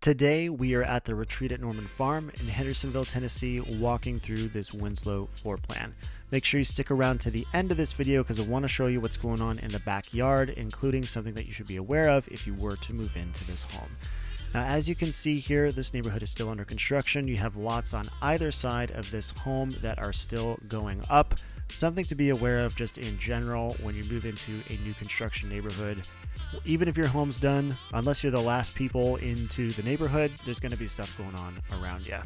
Today, we are at the retreat at Norman Farm in Hendersonville, Tennessee, walking through this Winslow floor plan. Make sure you stick around to the end of this video because I want to show you what's going on in the backyard, including something that you should be aware of if you were to move into this home. Now, as you can see here, this neighborhood is still under construction. You have lots on either side of this home that are still going up. Something to be aware of just in general when you move into a new construction neighborhood. Even if your home's done, unless you're the last people into the neighborhood, there's going to be stuff going on around you.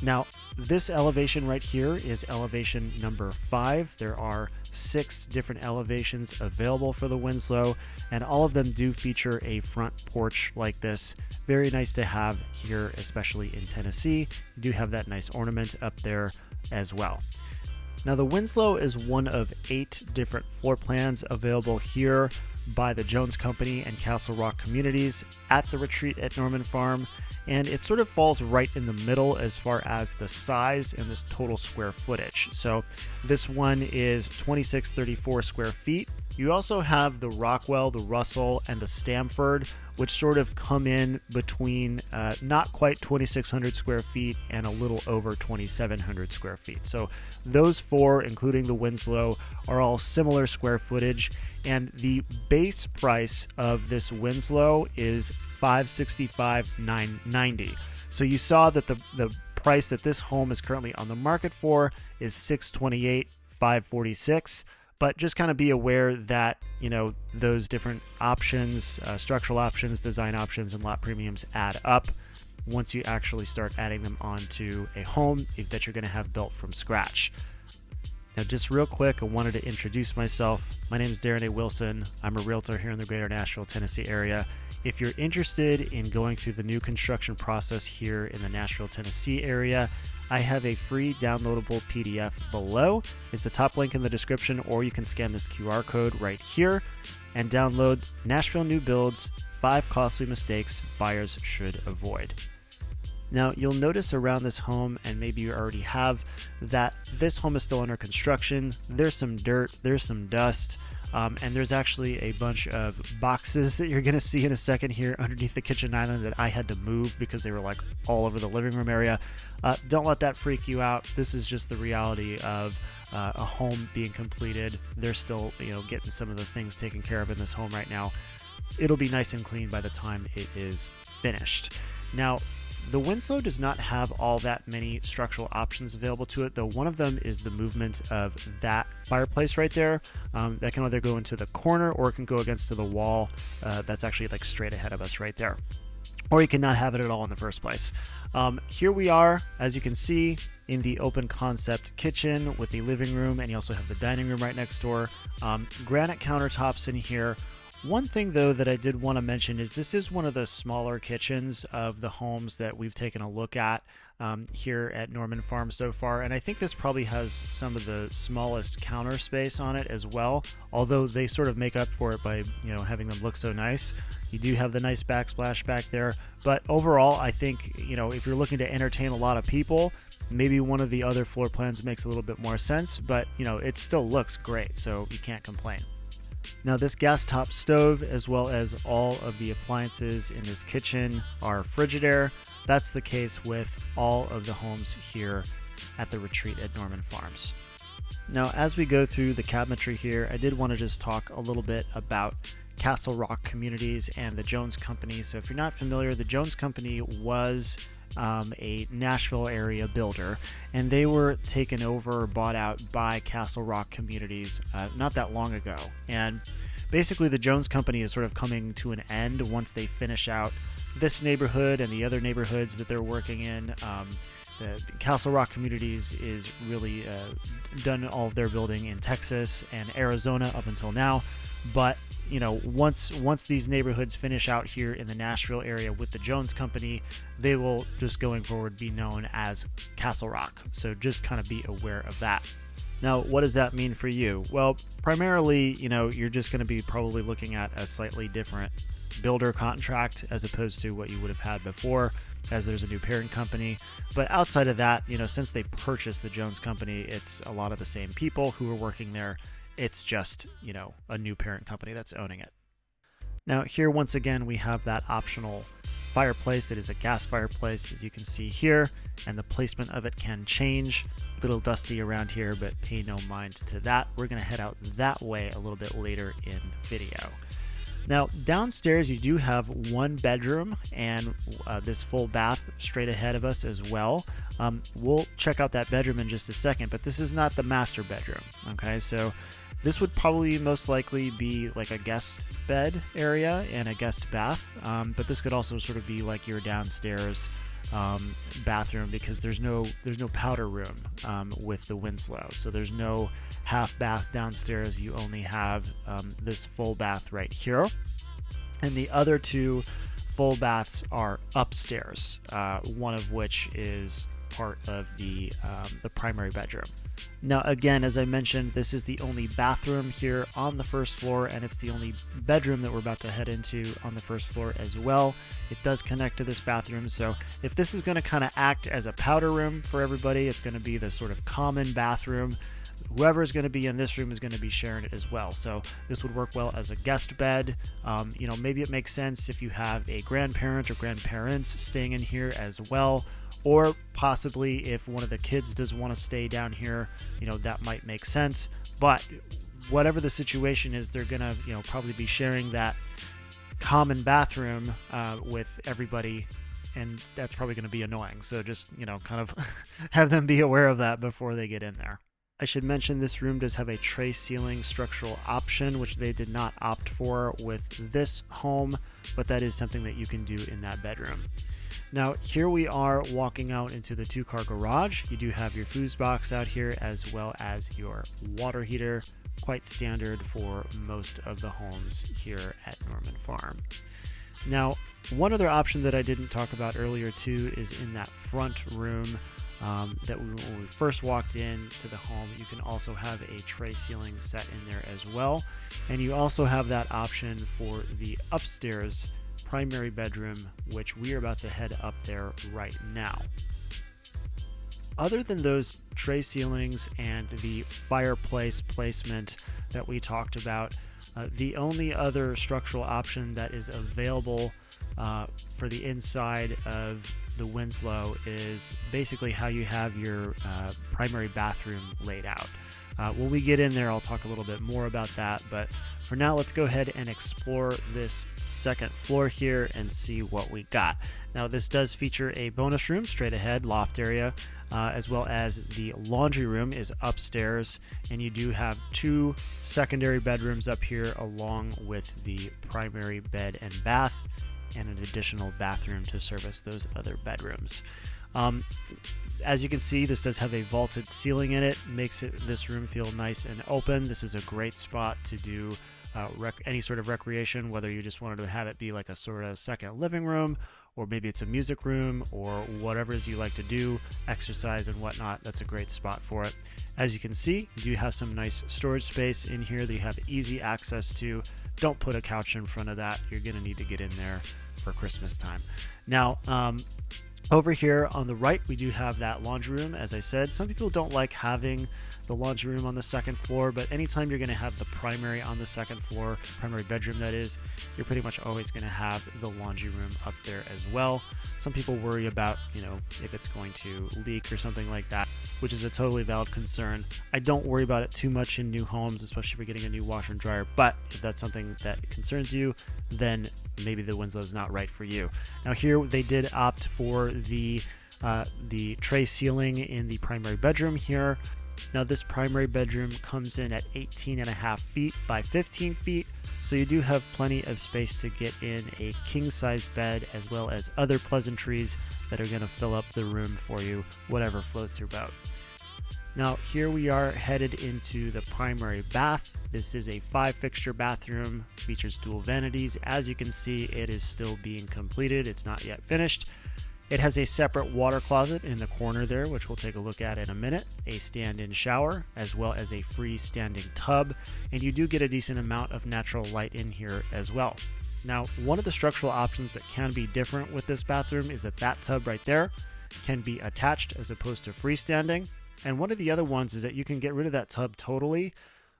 Now, this elevation right here is elevation number 5. There are 6 different elevations available for the Winslow, and all of them do feature a front porch like this. Very nice to have here, especially in Tennessee. You do have that nice ornament up there as well. Now, the Winslow is one of 8 different floor plans available here by the Jones Company and Castlerock communities at the retreat at Norman Farm, and it sort of falls right in the middle as far as the size and this total square footage. So this one is 2634 square feet. You also have the Rockwell, the Russell, and the Stamford, which sort of come in between not quite 2,600 square feet and a little over 2,700 square feet. So those 4, including the Winslow, are all similar square footage, and the base price of this Winslow is $565,990. So you saw that the price that this home is currently on the market for is $628,546. But just kind of be aware that, you know, those different options, structural options, design options, and lot premiums add up once you actually start adding them onto a home that you're going to have built from scratch. Now, just real quick, I wanted to introduce myself. My name is Darren A. Wilson. I'm a realtor here in the greater Nashville, Tennessee area. If you're interested in going through the new construction process here in the Nashville, Tennessee area, I have a free downloadable PDF below. It's the top link in the description, or you can scan this QR code right here and download Nashville New Builds 5 Costly Mistakes Buyers Should Avoid. Now, you'll notice around this home, and maybe you already have, that this home is still under construction. There's some dirt, there's some dust, and there's actually a bunch of boxes that you're going to see in a second here underneath the kitchen island that I had to move because they were like all over the living room area. Don't let that freak you out. This is just the reality of a home being completed. They're still, getting some of the things taken care of in this home right now. It'll be nice and clean by the time it is finished. Now, the Winslow does not have all that many structural options available to it, though one of them is the movement of that fireplace right there. That can either go into the corner or it can go against to the wall. That's actually like straight ahead of us right there. Or you cannot have it at all in the first place. Here we are, as you can see, in the open concept kitchen with the living room, and you also have the dining room right next door. Granite countertops in here. One thing, though, that I did want to mention is this is one of the smaller kitchens of the homes that we've taken a look at here at Norman Farm so far, and I think this probably has some of the smallest counter space on it as well, although they sort of make up for it by, having them look so nice. You do have the nice backsplash back there, but overall, I think, if you're looking to entertain a lot of people, maybe one of the other floor plans makes a little bit more sense, but, it still looks great, so you can't complain. Now, this gas top stove, as well as all of the appliances in this kitchen, are Frigidaire. That's the case with all of the homes here at the retreat at Norman Farms. Now, as we go through the cabinetry here, I did want to just talk a little bit about Castlerock Communities and the Jones Company. So if you're not familiar, the Jones Company was a Nashville area builder, and they were taken over or bought out by Castlerock Communities not that long ago. And basically the Jones Company is sort of coming to an end once they finish out this neighborhood and the other neighborhoods that they're working in. The Castlerock Communities is really done all of their building in Texas and Arizona up until now. But, once these neighborhoods finish out here in the Nashville area with the Jones Company, they will just going forward be known as Castlerock. So just kind of be aware of that. Now, what does that mean for you? Well, primarily, you're just going to be probably looking at a slightly different builder contract as opposed to what you would have had before, as there's a new parent company. But outside of that, since they purchased the Jones Company, it's a lot of the same people who are working there. It's just, a new parent company that's owning it. Now, here once again, we have that optional fireplace. It is a gas fireplace, as you can see here, and the placement of it can change. A little dusty around here, but pay no mind to that. We're going to head out that way a little bit later in the video. Now, downstairs you do have one bedroom and this full bath straight ahead of us as well. We'll check out that bedroom in just a second, but this is not the master bedroom. Okay, so this would probably most likely be like a guest bed area and a guest bath, but this could also sort of be like your downstairs bathroom, because there's no powder room with the Winslow, so there's no half bath downstairs. You only have this full bath right here, and the other two full baths are upstairs, one of which is part of the primary bedroom. Now again, as I mentioned, this is the only bathroom here on the first floor, and it's the only bedroom that we're about to head into on the first floor as well. It does connect to this bathroom, so if this is going to kind of act as a powder room for everybody, it's going to be the sort of common bathroom. Whoever is going to be in this room is going to be sharing it as well. So this would work well as a guest bed. Maybe it makes sense if you have a grandparent or grandparents staying in here as well, or possibly if one of the kids does want to stay down here, that might make sense. But whatever the situation is, they're going to, probably be sharing that common bathroom with everybody, and that's probably going to be annoying. So just, kind of have them be aware of that before they get in there. I should mention this room does have a tray ceiling structural option, which they did not opt for with this home, but that is something that you can do in that bedroom. Now here we are walking out into the 2-car garage. You do have your food box out here as well as your water heater, quite standard for most of the homes here at Norman Farm. Now, one other option that I didn't talk about earlier too is in that front room. When we first walked into the home, you can also have a tray ceiling set in there as well, and you also have that option for the upstairs primary bedroom, which we are about to head up there right now. Other than those tray ceilings and the fireplace placement that we talked about, the only other structural option that is available for the inside of the Winslow is basically how you have your primary bathroom laid out. When we get in there, I'll talk a little bit more about that, but for now, let's go ahead and explore this second floor here and see what we got. Now, this does feature a bonus room straight ahead, loft area, as well as the laundry room is upstairs, and you do have 2 secondary bedrooms up here along with the primary bed and bath, and an additional bathroom to service those other bedrooms. As you can see, this does have a vaulted ceiling in it, makes this room feel nice and open. This is a great spot to do any sort of recreation, whether you just wanted to have it be like a sort of second living room, or maybe it's a music room, or whatever it is you like to do, exercise and whatnot. That's a great spot for it. As you can see, you do have some nice storage space in here that you have easy access to. Don't put a couch in front of that. You're going to need to get in there for Christmas time. Now, over here on the right, we do have that laundry room. As I said, some people don't like having the laundry room on the second floor, but anytime you're going to have the primary on the second floor, primary bedroom that is, you're pretty much always going to have the laundry room up there as well. Some people worry about, if it's going to leak or something like that, which is a totally valid concern. I don't worry about it too much in new homes, especially if you're getting a new washer and dryer, but if that's something that concerns you, then maybe the Winslow is not right for you. Now here they did opt for the tray ceiling in the primary bedroom here. Now this primary bedroom comes in at 18.5 feet by 15 feet, so you do have plenty of space to get in a king-size bed as well as other pleasantries that are going to fill up the room for you, whatever floats your boat. Now here we are headed into the primary bath. This is a 5-fixture bathroom, features dual vanities. As you can see, it is still being completed. It's not yet finished. It has a separate water closet in the corner there, which we'll take a look at in a minute, a stand-in shower, as well as a freestanding tub, and you do get a decent amount of natural light in here as well. Now, one of the structural options that can be different with this bathroom is that tub right there can be attached as opposed to freestanding, and one of the other ones is that you can get rid of that tub totally,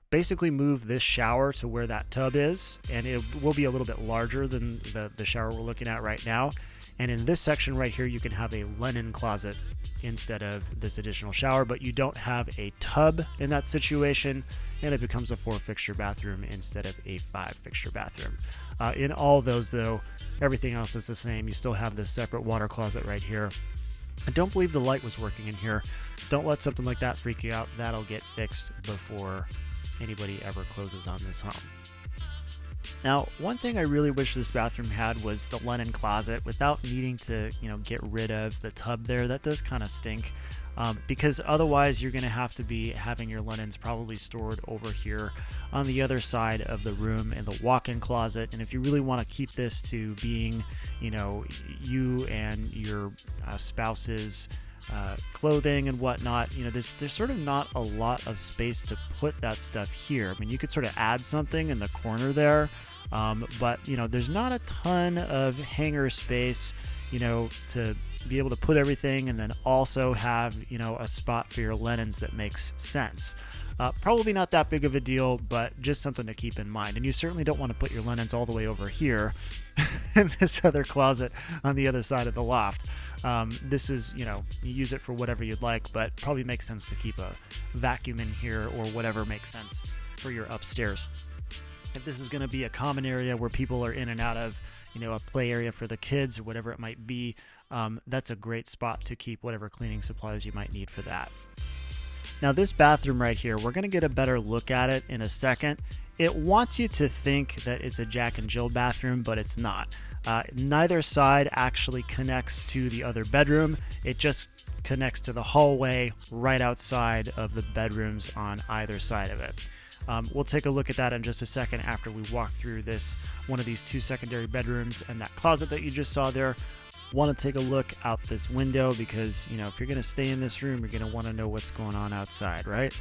basically move this shower to where that tub is, and it will be a little bit larger than the shower we're looking at right now. And in this section right here, you can have a linen closet instead of this additional shower, but you don't have a tub in that situation, and it becomes a 4-fixture bathroom instead of a 5-fixture bathroom. In all those, though, everything else is the same. You still have this separate water closet right here. I don't believe the light was working in here. Don't let something like that freak you out. That'll get fixed before anybody ever closes on this home. Now, one thing I really wish this bathroom had was the linen closet without needing to, get rid of the tub there. That does kind of stink, because otherwise you're going to have to be having your linens probably stored over here on the other side of the room in the walk-in closet. And if you really want to keep this to being, you and your spouse's clothing and whatnot, there's sort of not a lot of space to put that stuff here. I mean, you could sort of add something in the corner there, but there's not a ton of hanger space, to be able to put everything and then also have, a spot for your linens that makes sense. Probably not that big of a deal, but just something to keep in mind. And you certainly don't want to put your linens all the way over here in this other closet on the other side of the loft. This is, you use it for whatever you'd like, but probably makes sense to keep a vacuum in here or whatever makes sense for your upstairs. If this is going to be a common area where people are in and out of, a play area for the kids or whatever it might be, that's a great spot to keep whatever cleaning supplies you might need for that. Now, this bathroom right here, we're going to get a better look at it in a second. It wants you to think that it's a Jack and Jill bathroom, but it's not. Neither side actually connects to the other bedroom. It just connects to the hallway right outside of the bedrooms on either side of it. We'll take a look at that in just a second after we walk through one of these 2 secondary bedrooms and that closet that you just saw there. Want to take a look out this window because, if you're going to stay in this room, you're going to want to know what's going on outside, right?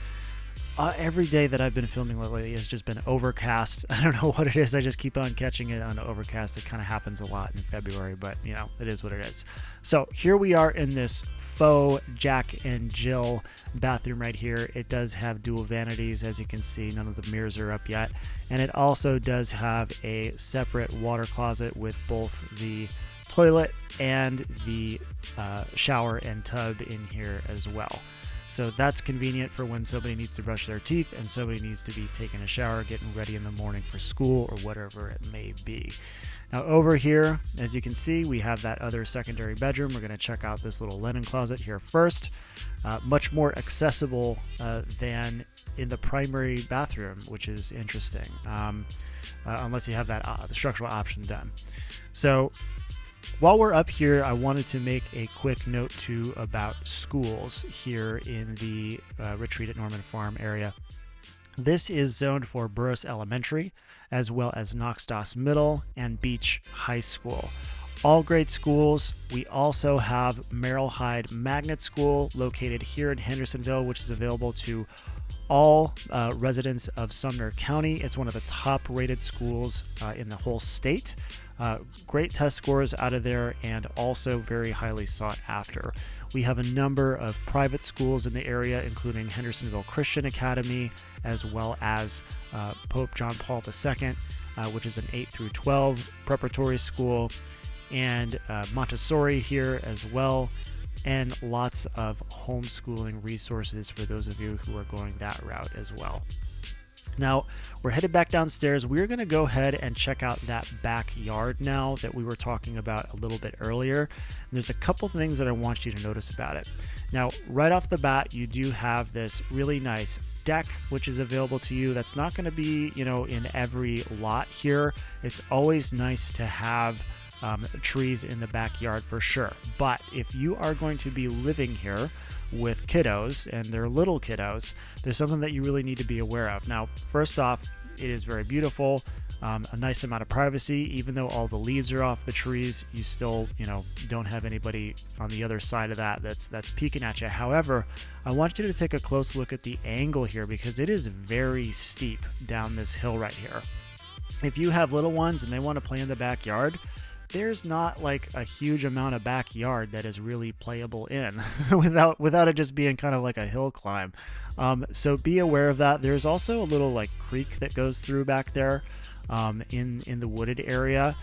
Every day that I've been filming lately has just been overcast. I don't know what it is. I just keep on catching it on overcast. It kind of happens a lot in February, but it is what it is. So here we are in this faux Jack and Jill bathroom right here. It does have dual vanities, as you can see. None of the mirrors are up yet. And it also does have a separate water closet with both the toilet and the shower and tub in here as well. So that's convenient for when somebody needs to brush their teeth and somebody needs to be taking a shower, getting ready in the morning for school or whatever it may be. Now over here, as you can see, we have that other secondary bedroom. We're going to check out this little linen closet here first. Much more accessible than in the primary bathroom, which is interesting, unless you have that the structural option done. So while we're up here, I wanted to make a quick note too about schools here in the Retreat at Norman Farm area. This is zoned for Burrus Elementary, as well as Knox Doss Middle and Beech High School. All great schools. We also have Merrol Hyde Magnet School located here in Hendersonville, which is available to all residents of Sumner County. It's one of the top rated schools in the whole state. Great test scores out of there and also very highly sought after. We have a number of private schools in the area, including Hendersonville Christian Academy, as well as Pope John Paul II, which is an 8 through 12 preparatory school, and Montessori here as well, and lots of homeschooling resources for those of you who are going that route as well. Now, we're headed back downstairs. We're going to go ahead and check out that backyard now that we were talking about a little bit earlier. And there's a couple things that I want you to notice about it. Now, right off the bat, you do have this really nice deck, which is available to you. That's not going to be, in every lot here. It's always nice to have trees in the backyard for sure. But if you are going to be living here with kiddos and they're little kiddos, there's something that you really need to be aware of. Now, first off, it is very beautiful, a nice amount of privacy. Even though all the leaves are off the trees, you still, don't have anybody on the other side of that that's peeking at you. However, I want you to take a close look at the angle here because it is very steep down this hill right here. If you have little ones and they want to play in the backyard, there's not like a huge amount of backyard that is really playable in without it just being kind of like a hill climb. So be aware of that. There's also a little like creek that goes through back there. in the wooded area.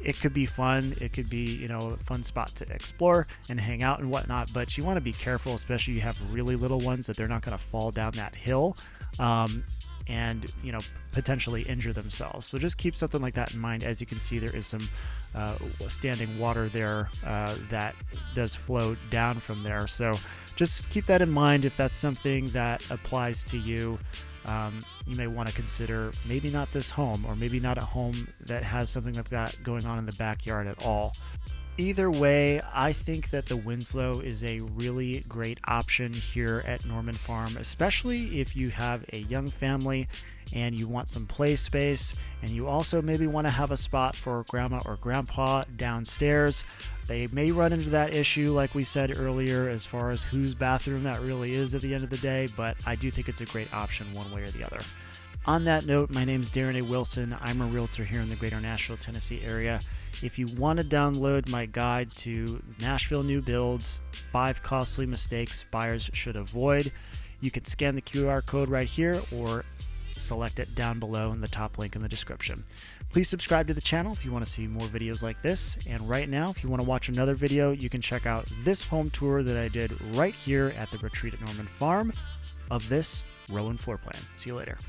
It could be fun. It could be, a fun spot to explore and hang out and whatnot, but you want to be careful, especially if you have really little ones, that they're not going to fall down that hill and potentially injure themselves. So just keep something like that in mind. As you can see, there is some standing water there that does flow down from there. So just keep that in mind. If that's something that applies to you, you may want to consider maybe not this home, or maybe not a home that has something like that going on in the backyard at all. Either way, I think that the Winslow is a really great option here at Norman Farm, especially if you have a young family and you want some play space, and you also maybe want to have a spot for grandma or grandpa downstairs. They may run into that issue, like we said earlier, as far as whose bathroom that really is at the end of the day, but I do think it's a great option one way or the other. On that note, my name's Darren A. Wilson. I'm a realtor here in the greater Nashville, Tennessee area. If you want to download my guide to Nashville new builds, 5 costly mistakes buyers should avoid, you can scan the QR code right here or select it down below in the top link in the description. Please subscribe to the channel if you want to see more videos like this. And right now, if you want to watch another video, you can check out this home tour that I did right here at the Retreat at Norman Farm of this Rowan floor plan. See you later.